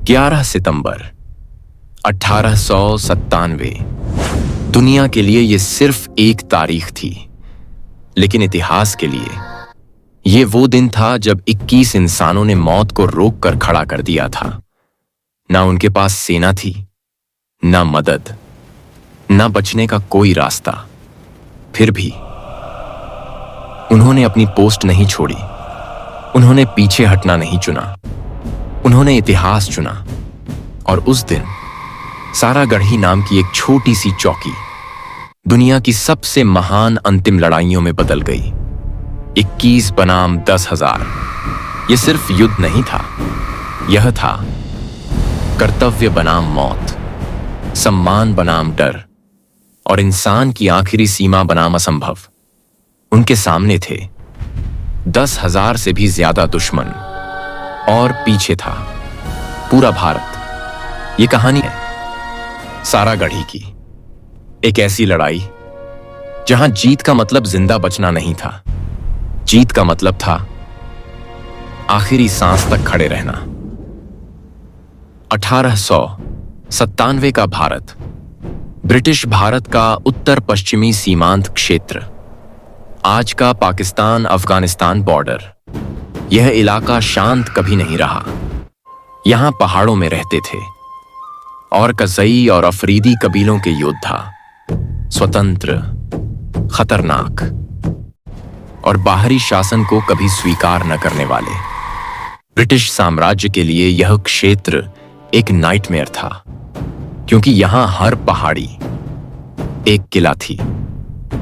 11 सितंबर 1897। दुनिया के लिए यह सिर्फ एक तारीख थी, लेकिन इतिहास के लिए यह वो दिन था जब 21 इंसानों ने मौत को रोक कर खड़ा कर दिया था। ना उनके पास सेना थी, ना मदद, ना बचने का कोई रास्ता। फिर भी उन्होंने अपनी पोस्ट नहीं छोड़ी। उन्होंने पीछे हटना नहीं चुना। उन्होंने इतिहास चुना। और उस दिन सारागढ़ी नाम की एक छोटी सी चौकी दुनिया की सबसे महान अंतिम लड़ाइयों में बदल गई। 21 बनाम 10,000। यह सिर्फ युद्ध नहीं था, यह था कर्तव्य बनाम मौत, सम्मान बनाम डर और इंसान की आखिरी सीमा बनाम असंभव। उनके सामने थे 10,000 से भी ज्यादा दुश्मन और पीछे था पूरा भारत। ये कहानी है सारागढ़ी की, एक ऐसी लड़ाई जहां जीत का मतलब जिंदा बचना नहीं था। जीत का मतलब था आखिरी सांस तक खड़े रहना। 1897 का भारत, ब्रिटिश भारत का उत्तर पश्चिमी सीमांत क्षेत्र, आज का पाकिस्तान अफगानिस्तान बॉर्डर। यह इलाका शांत कभी नहीं रहा। यहां पहाड़ों में रहते थे और कज़ई और अफरीदी कबीलों के योद्धा, स्वतंत्र, खतरनाक और बाहरी शासन को कभी स्वीकार न करने वाले। ब्रिटिश साम्राज्य के लिए यह क्षेत्र एक नाइटमेयर था, क्योंकि यहां हर पहाड़ी एक किला थी,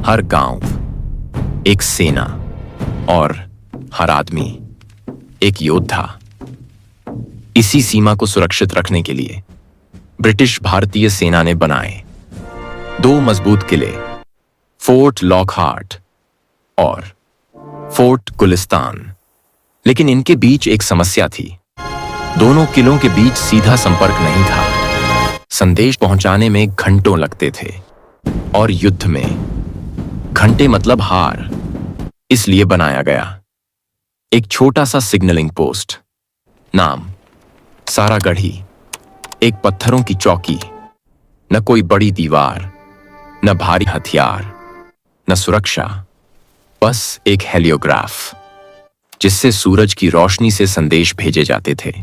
हर गांव एक सेना और हर आदमी एक योद्धा। इसी सीमा को सुरक्षित रखने के लिए ब्रिटिश भारतीय सेना ने बनाए 2 मजबूत किले, फोर्ट लॉकहार्ट और फोर्ट गुलिस्तान। लेकिन इनके बीच एक समस्या थी। दोनों किलों के बीच सीधा संपर्क नहीं था। संदेश पहुंचाने में घंटों लगते थे और युद्ध में घंटे मतलब हार। इसलिए बनाया गया एक छोटा सा सिग्नलिंग पोस्ट, नाम सारागढ़ी। एक पत्थरों की चौकी, न कोई बड़ी दीवार, न भारी हथियार, न सुरक्षा, बस एक हेलियोग्राफ जिससे सूरज की रोशनी से संदेश भेजे जाते थे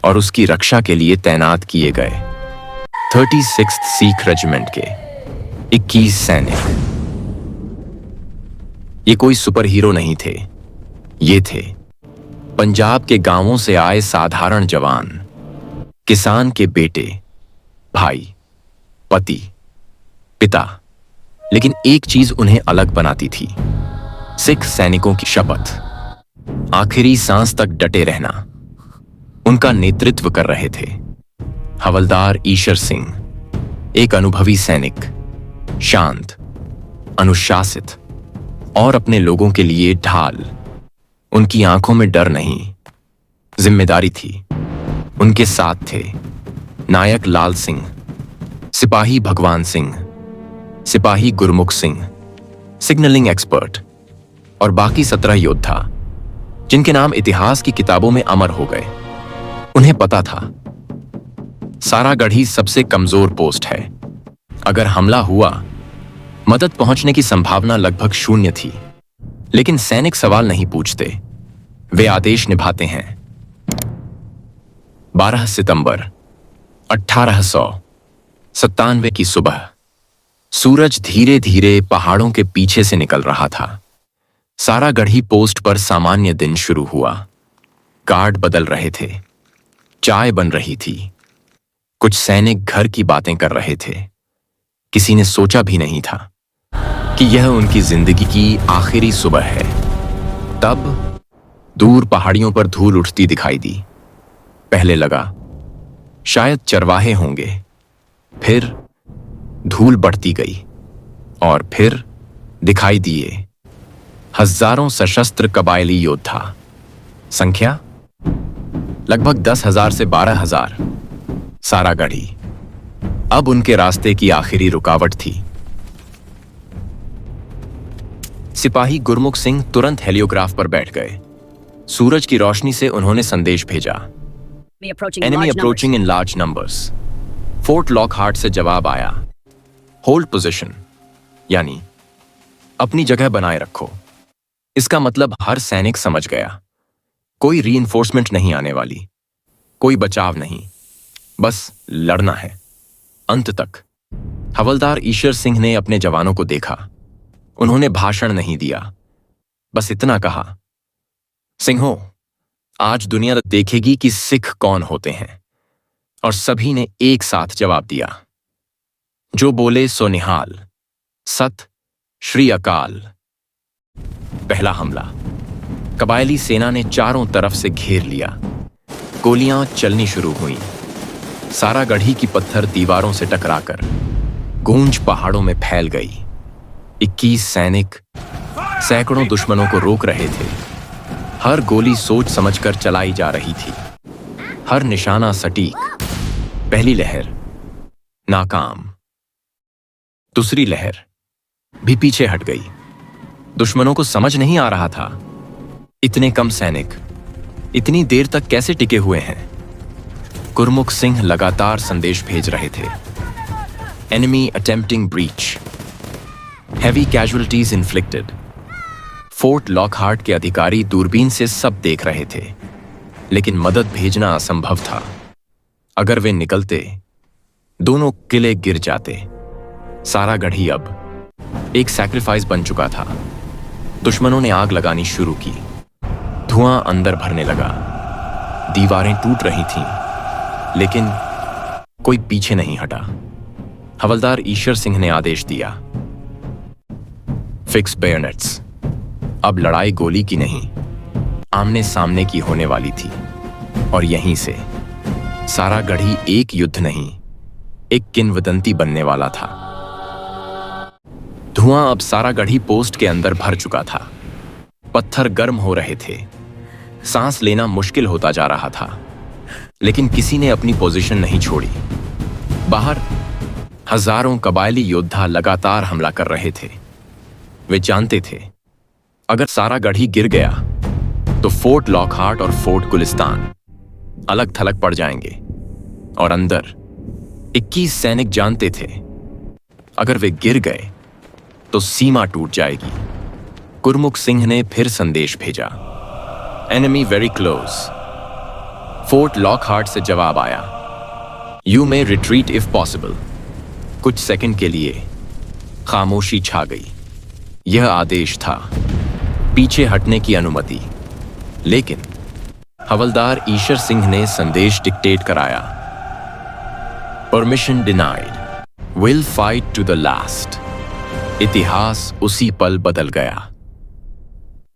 और उसकी रक्षा के लिए तैनात किए गए 36th सिख रेजिमेंट के 21 सैनिक। ये कोई सुपर हीरो नहीं थे, ये थे पंजाब के गांवों से आए साधारण जवान, किसान के बेटे, भाई, पति, पिता। लेकिन एक चीज उन्हें अलग बनाती थी, सिख सैनिकों की शपथ। आखिरी सांस तक डटे रहना। उनका नेतृत्व कर रहे थे हवलदार ईशर सिंह, एक अनुभवी सैनिक, शांत, अनुशासित और अपने लोगों के लिए ढाल। उनकी आंखों में डर नहीं, जिम्मेदारी थी। उनके साथ थे नायक लाल सिंह, सिपाही भगवान सिंह, सिपाही गुरमुख सिंह, सिग्नलिंग एक्सपर्ट और बाकी 17 योद्धा जिनके नाम इतिहास की किताबों में अमर हो गए। उन्हें पता था सारागढ़ी सबसे कमजोर पोस्ट है। अगर हमला हुआ, मदद पहुंचने की संभावना लगभग शून्य थी। लेकिन सैनिक सवाल नहीं पूछते, वे आदेश निभाते हैं। 12 सितंबर 1897 की सुबह सूरज धीरे धीरे पहाड़ों के पीछे से निकल रहा था। सारागढ़ी पोस्ट पर सामान्य दिन शुरू हुआ। गार्ड बदल रहे थे, चाय बन रही थी, कुछ सैनिक घर की बातें कर रहे थे। किसी ने सोचा भी नहीं था कि यह उनकी जिंदगी की आखिरी सुबह है। तब दूर पहाड़ियों पर धूल उठती दिखाई दी। पहले लगा शायद चरवाहे होंगे, फिर धूल बढ़ती गई और फिर दिखाई दिए हजारों सशस्त्र कबायली योद्धा। संख्या लगभग 10,000 से 12,000। सारागढ़ी अब उनके रास्ते की आखिरी रुकावट थी। सिपाही गुरमुख सिंह तुरंत हेलियोग्राफ पर बैठ गए। सूरज की रोशनी से उन्होंने संदेश भेजा, Enemy approaching in large numbers. Fort Lockhart से जवाब आया, होल्ड पोजीशन, यानी अपनी जगह बनाए रखो। इसका मतलब हर सैनिक समझ गया, कोई रीइंफोर्समेंट नहीं आने वाली, कोई बचाव नहीं, बस लड़ना है अंत तक। हवलदार ईश्वर सिंह ने अपने जवानों को देखा। उन्होंने भाषण नहीं दिया, बस इतना कहा, सिंहो, आज दुनिया देखेगी कि सिख कौन होते हैं। और सभी ने एक साथ जवाब दिया, जो बोले सो निहाल, सत श्री अकाल। पहला हमला। कबायली सेना ने चारों तरफ से घेर लिया। गोलियां चलनी शुरू हुई। सारा गढ़ी की पत्थर दीवारों से टकराकर गूंज पहाड़ों में फैल गई। 21 सैनिक सैकड़ों दुश्मनों को रोक रहे थे। हर गोली सोच समझकर चलाई जा रही थी, हर निशाना सटीक। पहली लहर नाकाम। दूसरी लहर भी पीछे हट गई। दुश्मनों को समझ नहीं आ रहा था, इतने कम सैनिक इतनी देर तक कैसे टिके हुए हैं। गुरमुख सिंह लगातार संदेश भेज रहे थे, enemy attempting breach, heavy casualties inflicted. Fort Lockhart के अधिकारी दूरबीन से सब देख रहे थे, लेकिन मदद भेजना असंभव था। अगर वे निकलते, दोनों किले गिर जाते। सारा गढ़ी अब एक सैक्रिफाइस बन चुका था। दुश्मनों ने आग लगानी शुरू की। धुआं अंदर भरने लगा। दीवारें टूट रही थीं, लेकिन कोई पीछे नहीं हटा। हवलदार ईश्वर सिंह ने आदेश दिया, फिक्स बेयनेट्स। अब लड़ाई गोली की नहीं, आमने सामने की होने वाली थी। और यहीं से सारा गढ़ी एक युद्ध नहीं, एक किंवदंती बनने वाला था। धुआं अब सारा गढ़ी पोस्ट के अंदर भर चुका था। पत्थर गर्म हो रहे थे। सांस लेना मुश्किल होता जा रहा था, लेकिन किसी ने अपनी पोजीशन नहीं छोड़ी। बाहर हजारों कबायली योद्धा लगातार हमला कर रहे थे। वे जानते थे, अगर सारा गढ़ी गिर गया तो फोर्ट लॉकहार्ट और फोर्ट गुलिस्तान अलग थलग पड़ जाएंगे। और अंदर 21 सैनिक जानते थे, अगर वे गिर गए तो सीमा टूट जाएगी। गुरमुख सिंह ने फिर संदेश भेजा, enemy very close. Fort Lockhart से जवाब आया, you may retreat if possible. कुछ सेकंड के लिए खामोशी छा गई। यह आदेश था, पीछे हटने की अनुमति। लेकिन हवलदार ईश्वर सिंह ने संदेश डिक्टेट कराया, permission denied, will fight to the last. इतिहास उसी पल बदल गया।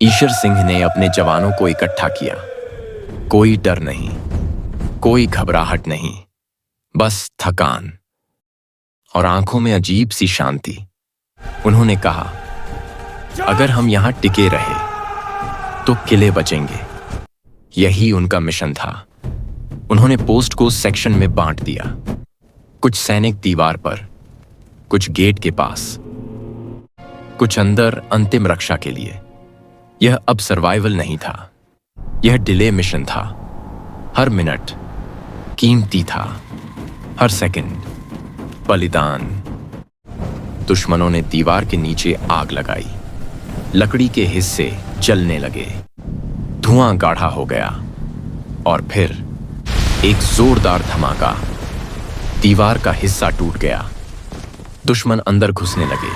ईश्वर सिंह ने अपने जवानों को इकट्ठा किया। कोई डर नहीं, कोई घबराहट नहीं, बस थकान और आंखों में अजीब सी शांति। उन्होंने कहा, अगर हम यहां टिके रहे तो किले बचेंगे। यही उनका मिशन था। उन्होंने पोस्ट को सेक्शन में बांट दिया। कुछ सैनिक दीवार पर, कुछ गेट के पास, कुछ अंदर अंतिम रक्षा के लिए। यह अब सर्वाइवल नहीं था, यह डिले मिशन था। हर मिनट कीमती था, हर सेकंड बलिदान। दुश्मनों ने दीवार के नीचे आग लगाई। लकड़ी के हिस्से जलने लगे। धुआं गाढ़ा हो गया और फिर एक जोरदार धमाका। दीवार का हिस्सा टूट गया। दुश्मन अंदर घुसने लगे।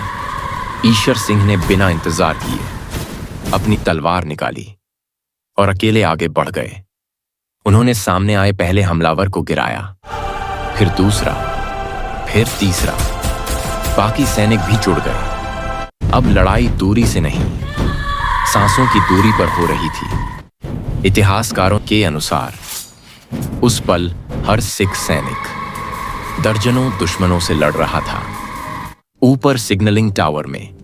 ईश्वर सिंह ने बिना इंतजार किए अपनी तलवार निकाली और अकेले आगे बढ़ गए। उन्होंने सामने आए पहले हमलावर को गिराया, फिर दूसरा, फिर तीसरा। बाकी सैनिक भी जुड़ गए। अब लड़ाई दूरी से नहीं, सांसों की दूरी पर हो रही थी। इतिहासकारों के अनुसार उस पल हर सिख सैनिक दर्जनों दुश्मनों से लड़ रहा था। ऊपर सिग्नलिंग टावर में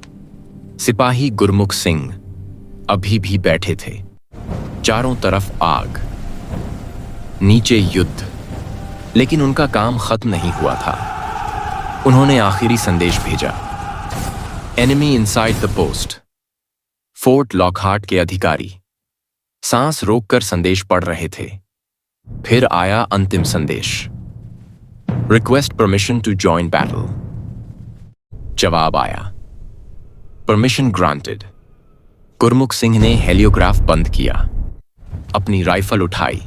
सिपाही गुरमुख सिंह अभी भी बैठे थे। चारों तरफ आग, नीचे युद्ध, लेकिन उनका काम खत्म नहीं हुआ था। उन्होंने आखिरी संदेश भेजा, enemy inside the post. Fort Lockhart के अधिकारी सांस रोककर संदेश पढ़ रहे थे। फिर आया अंतिम संदेश, request permission to join battle. जवाब आया, परमिशन ग्रांटेड। गुरमुख सिंह ने हेलियोग्राफ बंद किया, अपनी राइफल उठाई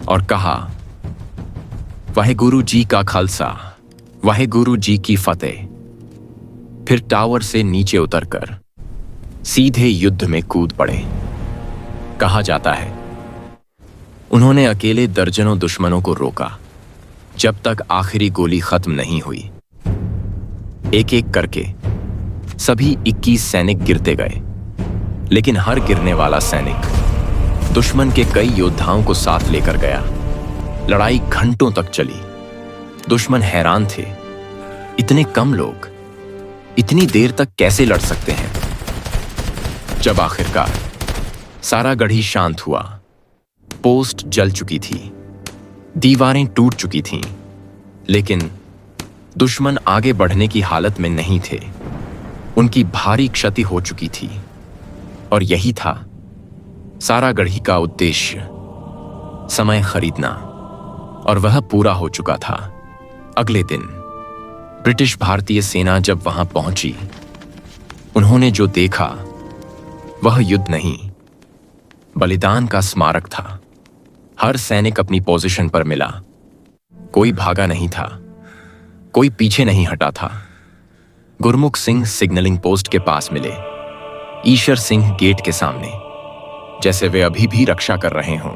और कहा, वाहेगुरु जी का खालसा, वाहेगुरु जी की फतेह। फिर टावर से नीचे उतरकर सीधे युद्ध में कूद पड़े। कहा जाता है उन्होंने अकेले दर्जनों दुश्मनों को रोका जब तक आखिरी गोली खत्म नहीं हुई। एक एक करके सभी 21 सैनिक गिरते गए, लेकिन हर गिरने वाला सैनिक दुश्मन के कई योद्धाओं को साथ लेकर गया। लड़ाई घंटों तक चली। दुश्मन हैरान थे, इतने कम लोग इतनी देर तक कैसे लड़ सकते हैं। जब आखिरकार सारा गढ़ी शांत हुआ, पोस्ट जल चुकी थी, दीवारें टूट चुकी थीं, लेकिन दुश्मन आगे बढ़ने की हालत में नहीं थे। उनकी भारी क्षति हो चुकी थी और यही था सारा गढ़ी का उद्देश्य, समय खरीदना, और वह पूरा हो चुका था। अगले दिन ब्रिटिश भारतीय सेना जब वहां पहुंची, उन्होंने जो देखा वह युद्ध नहीं, बलिदान का स्मारक था। हर सैनिक अपनी पोजीशन पर मिला, कोई भागा नहीं था, कोई पीछे नहीं हटा था। गुरमुख सिंह सिग्नलिंग पोस्ट के पास मिले, ईश्वर सिंह गेट के सामने, जैसे वे अभी भी रक्षा कर रहे हों।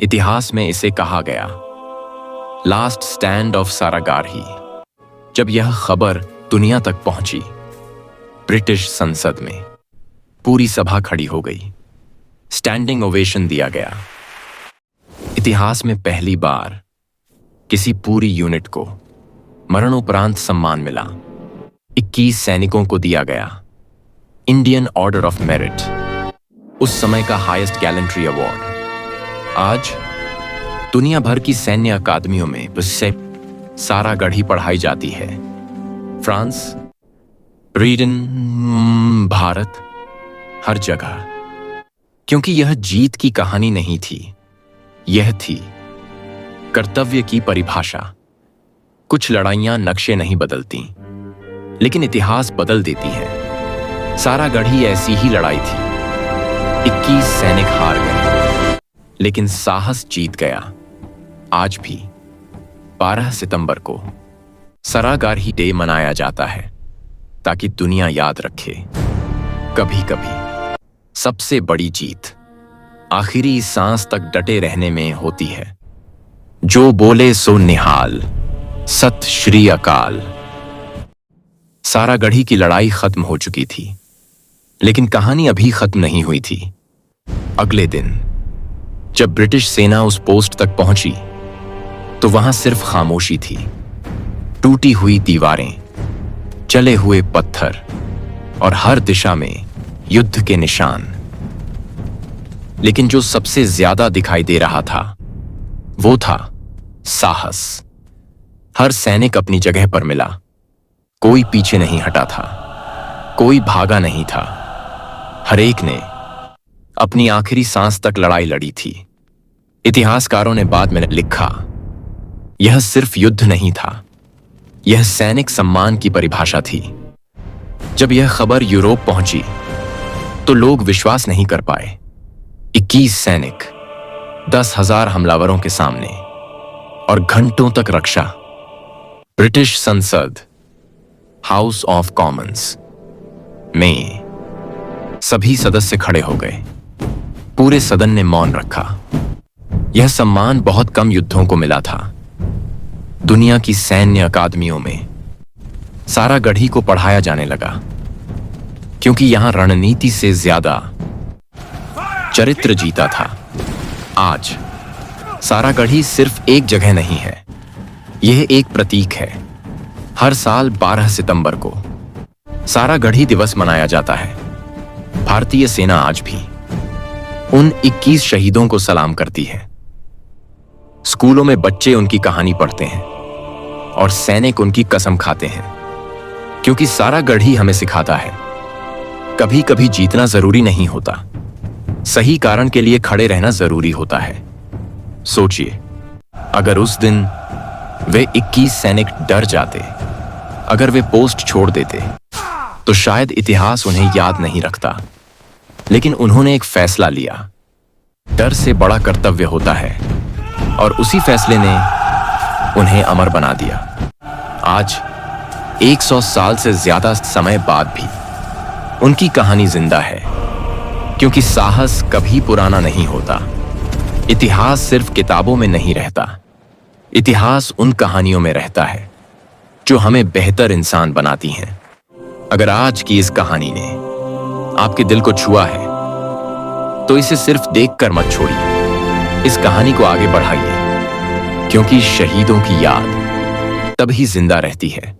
इतिहास में इसे कहा गया लास्ट स्टैंड ऑफ सारागारही। जब यह खबर दुनिया तक पहुंची, ब्रिटिश संसद में पूरी सभा खड़ी हो गई, स्टैंडिंग ओवेशन दिया गया। इतिहास में पहली बार किसी पूरी यूनिट को मरणोपरांत सम्मान मिला। 21 सैनिकों को दिया गया इंडियन ऑर्डर ऑफ मेरिट, उस समय का हाईएस्ट गैलेंट्री अवार्ड। आज दुनिया भर की सैन्य अकादमियों में सारा गढ़ी पढ़ाई जाती है। फ्रांस, ब्रिटेन, भारत, हर जगह, क्योंकि यह जीत की कहानी नहीं थी, यह थी कर्तव्य की परिभाषा। कुछ लड़ाइयां नक्शे नहीं बदलती, लेकिन इतिहास बदल देती हैं। सारा गढ़ी ऐसी ही लड़ाई थी। 21 सैनिक हार गए, लेकिन साहस जीत गया। आज भी 12 सितंबर को सारागारही डे मनाया जाता है, ताकि दुनिया याद रखे, कभी कभी सबसे बड़ी जीत आखिरी सांस तक डटे रहने में होती है। जो बोले सो निहाल, सत श्री अकाल। सारा गढ़ी की लड़ाई खत्म हो चुकी थी, लेकिन कहानी अभी खत्म नहीं हुई थी। अगले दिन जब ब्रिटिश सेना उस पोस्ट तक पहुंची, तो वहां सिर्फ खामोशी थी। टूटी हुई दीवारें, चले हुए पत्थर और हर दिशा में युद्ध के निशान। लेकिन जो सबसे ज्यादा दिखाई दे रहा था, वो था साहस। हर सैनिक अपनी जगह पर मिला, कोई पीछे नहीं हटा था, कोई भागा नहीं था। हर एक ने अपनी आखिरी सांस तक लड़ाई लड़ी थी। इतिहासकारों ने बाद में लिखा, यह सिर्फ युद्ध नहीं था, यह सैनिक सम्मान की परिभाषा थी। जब यह खबर यूरोप पहुंची, तो लोग विश्वास नहीं कर पाए। 21 सैनिक 10,000 हमलावरों के सामने, और घंटों तक रक्षा। ब्रिटिश संसद, हाउस ऑफ कॉमन्स में सभी सदस्य खड़े हो गए। पूरे सदन ने मौन रखा। यह सम्मान बहुत कम युद्धों को मिला था। दुनिया की सैन्य अकादमियों में सारा गढ़ी को पढ़ाया जाने लगा, क्योंकि यहां रणनीति से ज्यादा चरित्र जीता था। आज सारा गढ़ी सिर्फ एक जगह नहीं है, यह एक प्रतीक है। हर साल 12 सितंबर को सारा गढ़ी दिवस मनाया जाता है। भारतीय सेना आज भी उन 21 शहीदों को सलाम करती है। स्कूलों में बच्चे उनकी कहानी पढ़ते हैं और सैनिक उनकी कसम खाते हैं, क्योंकि सारा गढ़ी हमें सिखाता है, कभी कभी जीतना जरूरी नहीं होता, सही कारण के लिए खड़े रहना जरूरी होता है। सोचिए, अगर उस दिन वे 21 सैनिक डर जाते, अगर वे पोस्ट छोड़ देते, तो शायद इतिहास उन्हें याद नहीं रखता। लेकिन उन्होंने एक फैसला लिया। डर से बड़ा कर्तव्य होता है, और उसी फैसले ने उन्हें अमर बना दिया। आज 100 साल से ज्यादा समय बाद भी उनकी कहानी जिंदा है, क्योंकि साहस कभी पुराना नहीं होता। इतिहास सिर्फ किताबों में नहीं रहता, इतिहास उन कहानियों में रहता है जो हमें बेहतर इंसान बनाती हैं। अगर आज की इस कहानी ने आपके दिल को छुआ है, तो इसे सिर्फ देखकर मत छोड़िए, इस कहानी को आगे बढ़ाइए, क्योंकि शहीदों की याद तभी जिंदा रहती है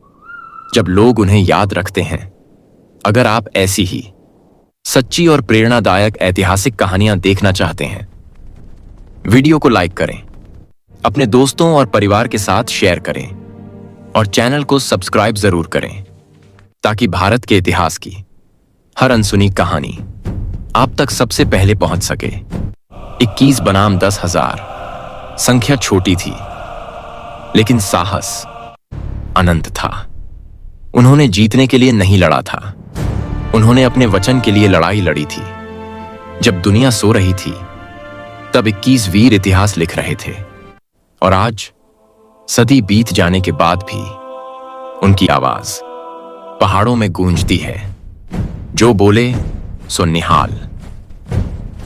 जब लोग उन्हें याद रखते हैं। अगर आप ऐसी ही सच्ची और प्रेरणादायक ऐतिहासिक कहानियां देखना चाहते हैं, वीडियो को लाइक करें, अपने दोस्तों और परिवार के साथ शेयर करें, और चैनल को सब्सक्राइब जरूर करें, ताकि भारत के इतिहास की हर अनसुनी कहानी आप तक सबसे पहले पहुंच सके। 21 बनाम 10,000 संख्या छोटी थी, लेकिन साहस अनंत था। उन्होंने जीतने के लिए नहीं लड़ा था, उन्होंने अपने वचन के लिए लड़ाई लड़ी थी। जब दुनिया सो रही थी, तब 21 वीर इतिहास लिख रहे थे। और आज सदी बीत जाने के बाद भी उनकी आवाज पहाड़ों में गूंजती है। जो बोले सो निहाल।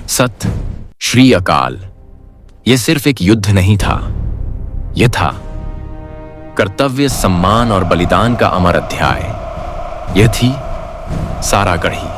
सत श्री अकाल। यह सिर्फ एक युद्ध नहीं था, यह था कर्तव्य, सम्मान और बलिदान का अमर अध्याय। यह थी सारागढ़ी।